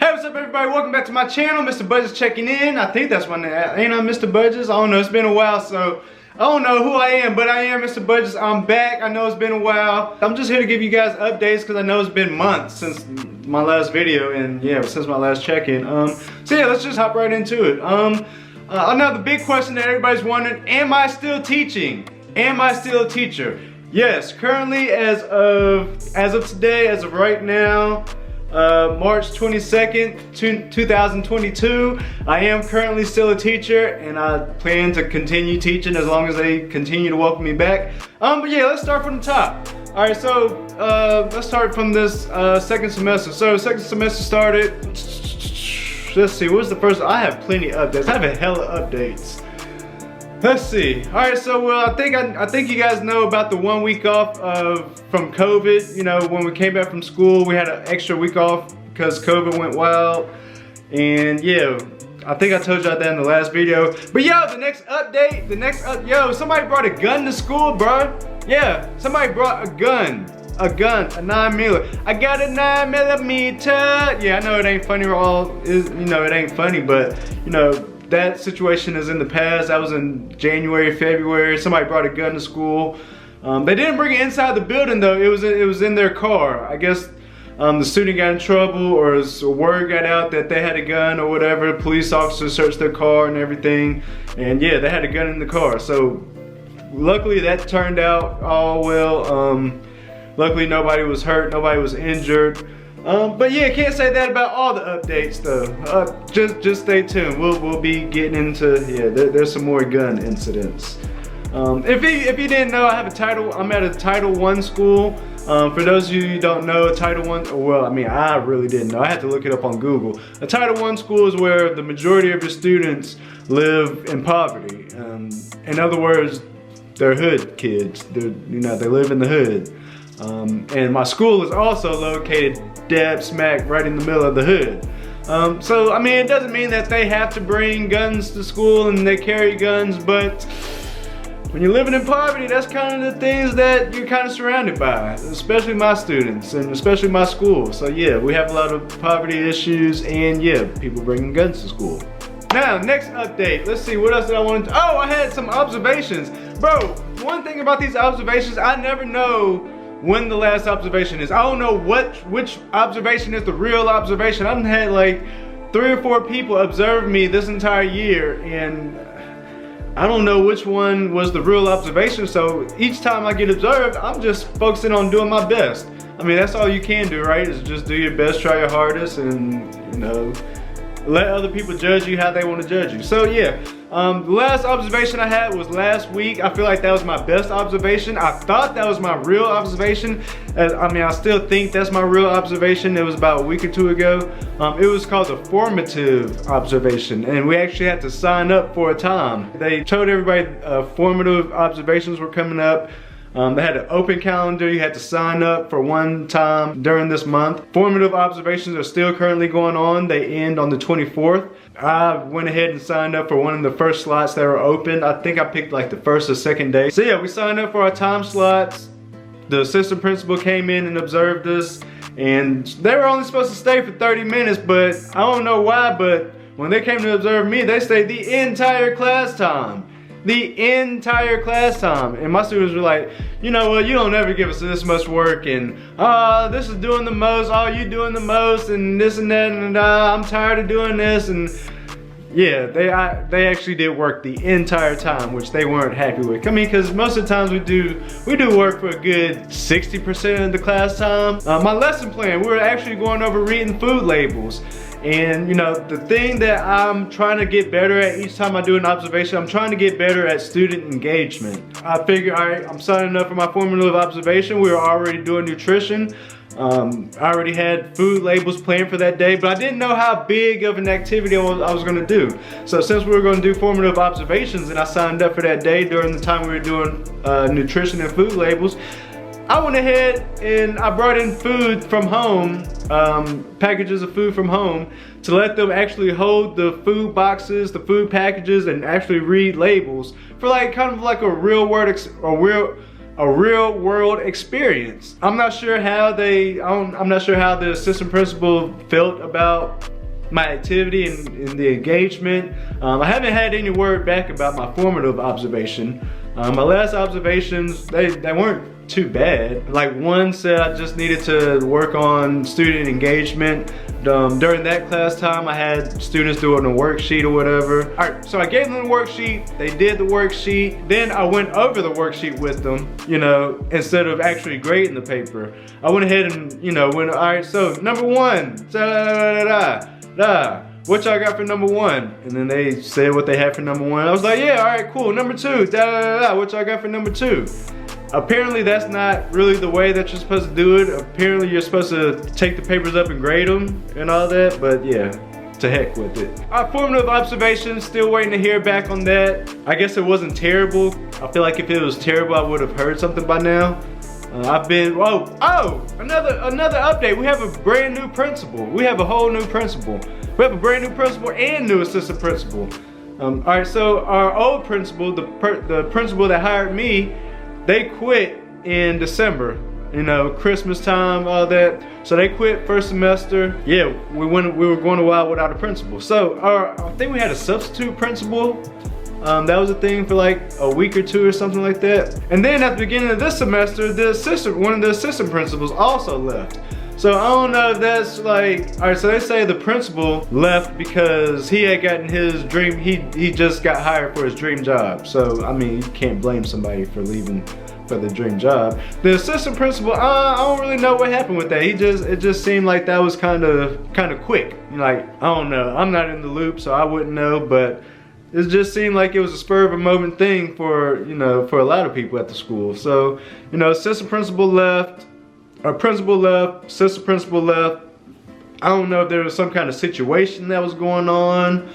Hey, what's up everybody? Welcome back to my channel. Mr. Budges checking in. I think that's my name. Ain't I Mr. Budges? I don't know. It's been a while, so I don't know who I am, but I am Mr. Budges. I'm back. I know it's been a while. I'm just here to give you guys updates because I know it's been months since my last video and yeah, since my last check-in. So yeah, let's just hop right into it. Another big question that everybody's wondering, am I still teaching? Am I still a teacher? Yes, currently as of today, as of right now, March 22nd, 2022, I am currently still a teacher and I plan to continue teaching as long as they continue to welcome me back. But yeah, let's start from the top. Alright, so let's start from this second semester. So second semester started, let's see, what's the first? I have plenty of updates. I have a hell of updates. Let's see. Alright, so I think you guys know about the 1 week off from COVID. You know, when we came back from school, we had an extra week off because COVID went wild. And yeah, I think I told y'all that in the last video. But yo, the next update, yo, somebody brought a gun to school, bro. Yeah, somebody brought a gun, a 9mm. I got a 9mm. Yeah, I know it ain't funny it ain't funny, but you know, that situation is in the past. That was in January, February. Somebody brought a gun to school. They didn't bring it inside the building though. It was in their car. I guess the student got in trouble, or word got out that they had a gun or whatever. Police officers searched their car and everything, and yeah, they had a gun in the car. So luckily that turned out all well. Luckily nobody was hurt, nobody was injured. But yeah, can't say that about all the updates though. Just stay tuned. We'll be getting into, yeah, there's some more gun incidents. If you didn't know, I'm at a Title I school. For those of you who don't know, Title I, well, I mean, I really didn't know. I had to look it up on Google. A Title I school is where the majority of your students live in poverty. In other words, they're hood kids. They live in the hood. And my school is also located dab smack right in the middle of the hood. So I mean, it doesn't mean that they have to bring guns to school and they carry guns, but when you're living in poverty, that's kind of the things that you're kind of surrounded by, especially my students and especially my school. So yeah, we have a lot of poverty issues and yeah, people bringing guns to school. Now, next update. Let's see, what else did I want to do? Oh, I had some observations. Bro, one thing about these observations, I never know when the last observation is. I don't know which observation is the real observation. I've had like 3 or 4 people observe me this entire year and I don't know which one was the real observation. So each time I get observed, I'm just focusing on doing my best. I mean, that's all you can do, right? Is just do your best, try your hardest, and you know, let other people judge you how they want to judge you. So yeah, the last observation I had was last week. I feel like that was my best observation. I thought that was my real observation. I mean, I still think that's my real observation. It was about a week or 2 ago. It was called a formative observation, and we actually had to sign up for a time. They told everybody formative observations were coming up. They had an open calendar. You had to sign up for one time during this month. Formative observations are still currently going on. They end on the 24th. I went ahead and signed up for one of the first slots that were open. I think I picked like the first or second day. So yeah, we signed up for our time slots. The assistant principal came in and observed us, and they were only supposed to stay for 30 minutes, but I don't know why, but when they came to observe me, they stayed the entire class time. The entire class time. And my students were like, you know what, you don't ever give us this much work, and this is doing the most, you doing the most, and this and that, and I'm tired of doing this. And yeah, they actually did work the entire time, which they weren't happy with. I mean, because most of the times we do work for a good 60% of the class time. My lesson plan, we were actually going over reading food labels. And you know, the thing that I'm trying to get better at each time I do an observation, I'm trying to get better at student engagement. I figured, all right, I'm signing up for my formative observation. We were already doing nutrition. I already had food labels planned for that day, but I didn't know how big of an activity I was gonna do. So since we were gonna do formative observations and I signed up for that day during the time we were doing nutrition and food labels, I went ahead and I brought in food from home, packages of food from home, to let them actually hold the food boxes, the food packages, and actually read labels for like kind of like a real world experience. I'm not sure how the assistant principal felt about my activity and the engagement. I haven't had any word back about my formative observation. My last observations, they weren't too bad. Like one said I just needed to work on student engagement. During that class time, I had students doing a worksheet or whatever. All right, so I gave them the worksheet, they did the worksheet, then I went over the worksheet with them, you know, instead of actually grading the paper. I went ahead and, you know, all right, so number one, what y'all got for number one? And then they said what they had for number one. I was like, yeah, all right, cool. Number two, what y'all got for number two? Apparently that's not really the way that you're supposed to do it. Apparently you're supposed to take the papers up and grade them and all that, but yeah, to heck with it. Our formative observations, still waiting to hear back on that. I guess it wasn't terrible. I feel like if it was terrible, I would have heard something by now. Another update. We have a brand new principal. We have a whole new principal. We have a brand new principal and new assistant principal. All right, so our old principal, the principal that hired me, they quit in December. You know, Christmas time, all that. So they quit first semester. Yeah, we were going a while without a principal. So I think we had a substitute principal. That was a thing for like a week or two or something like that. And then at the beginning of this semester, one of the assistant principals also left. So I don't know if that's like, all right, so they say the principal left because he had gotten his dream, he just got hired for his dream job. So, I mean, you can't blame somebody for leaving for the dream job. The assistant principal, I don't really know what happened with that. It just seemed like that was kind of quick. Like, I don't know, I'm not in the loop, so I wouldn't know, but it just seemed like it was a spur of a moment thing for, you know, for a lot of people at the school. So, you know, assistant principal left, our principal left, assistant principal left. I don't know if there was some kind of situation that was going on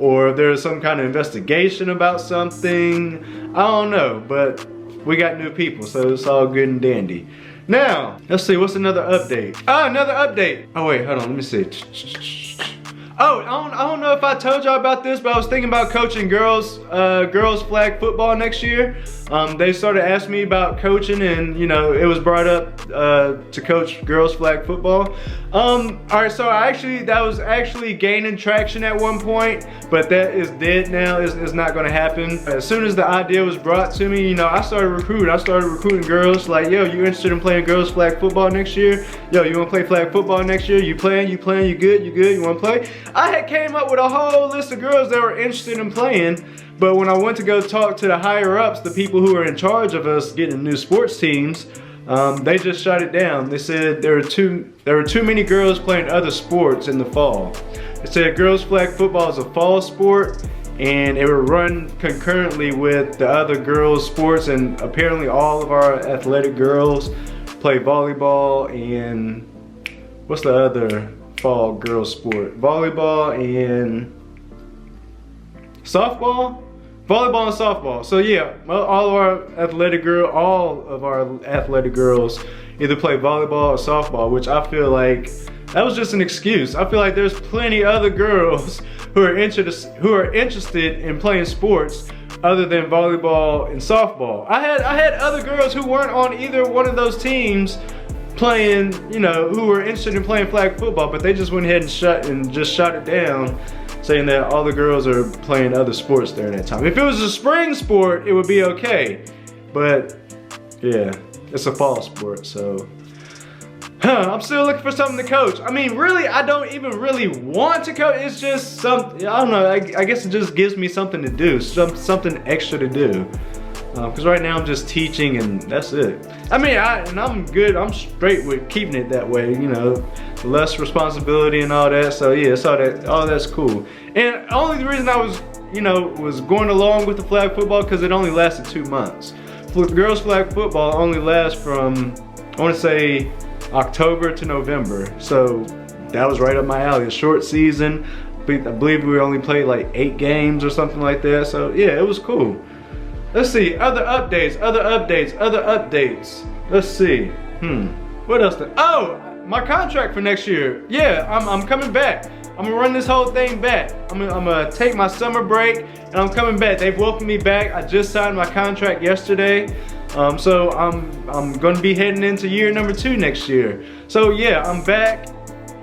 or if there was some kind of investigation about something. I don't know, but we got new people, so it's all good and dandy. Now, let's see, what's another update? Another update. Oh wait, hold on, let me see. Oh, I don't know if I told y'all about this, but I was thinking about coaching girls flag football next year. They started asking me about coaching, and you know, it was brought up to coach girls flag football. All right, so that was actually gaining traction at one point, but that is dead now. It's not gonna happen. As soon as the idea was brought to me, you know, I started recruiting girls. Like, yo, you interested in playing girls flag football next year? Yo, you wanna play flag football next year? You playing, you good, you wanna play? I had came up with a whole list of girls that were interested in playing, but when I went to go talk to the higher ups, the people who were in charge of us getting new sports teams, they just shut it down. They said there were too many girls playing other sports in the fall. They said girls flag football is a fall sport and it would run concurrently with the other girls sports, and apparently all of our athletic girls play volleyball and what's the other fall girls sport? Volleyball and softball? Volleyball and softball. So yeah, all of our athletic girls either play volleyball or softball, which I feel like that was just an excuse. I feel like there's plenty other girls who are interested in playing sports other than volleyball and softball. I had other girls who weren't on either one of those teams playing, you know, who were interested in playing flag football, but they just went ahead and shot it down, saying that all the girls are playing other sports during that time. If it was a spring sport, it would be okay, but yeah, it's a fall sport, so. I'm still looking for something to coach. I mean, really, I don't even really want to coach. It's just something, I don't know, I guess it just gives me something to do, something extra to do. Because right now I'm just teaching and that's it. I mean, I'm good, I'm straight with keeping it that way, you know, less responsibility and all that, so yeah, all that's cool. And only the reason I was, you know, was going along with the flag football because it only lasted 2 months. Girls flag football only lasts from, I want to say, October to November, so that was right up my alley. A short season, I believe we only played like 8 games or something like that, so yeah, it was cool. Let's see, other updates. Let's see, what else? Oh, my contract for next year. Yeah, I'm coming back. I'm gonna run this whole thing back. I'm gonna take my summer break and I'm coming back. They've welcomed me back. I just signed my contract yesterday. So I'm gonna be heading into year number 2 next year. So yeah, I'm back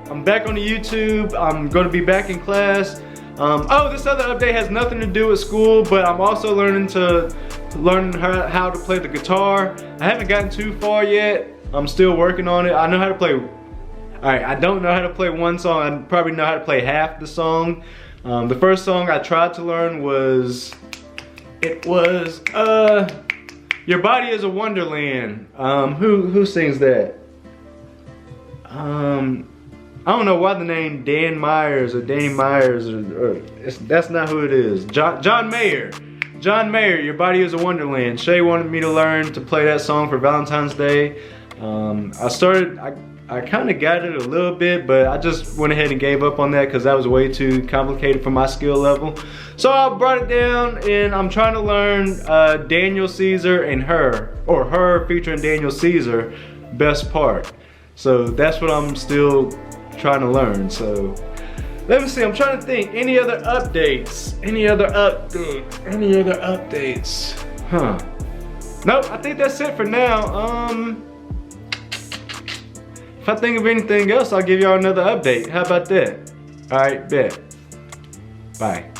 I'm back on the YouTube. I'm gonna be back in class. Oh, this other update has nothing to do with school, but I'm also learning how to play the guitar. I haven't gotten too far yet. I'm still working on it. I know how to play, alright, I don't know how to play one song. I probably know how to play half the song. The first song I tried to learn was, Your Body is a Wonderland. Who sings that? I don't know why the name Dan Myers or Danny Myers that's not who it is. John Mayer. John Mayer, Your Body is a Wonderland. Shay wanted me to learn to play that song for Valentine's Day. I kind of got it a little bit, but I just went ahead and gave up on that because that was way too complicated for my skill level. So I brought it down and I'm trying to learn Daniel Caesar and Her, or Her featuring Daniel Caesar, Best Part. So that's what I'm still trying to learn. So let me see, I'm trying to think, any other updates? Huh. Nope, I think that's it for now. If I think of anything else, I'll give y'all another update. How about that? Alright, bet. Bye.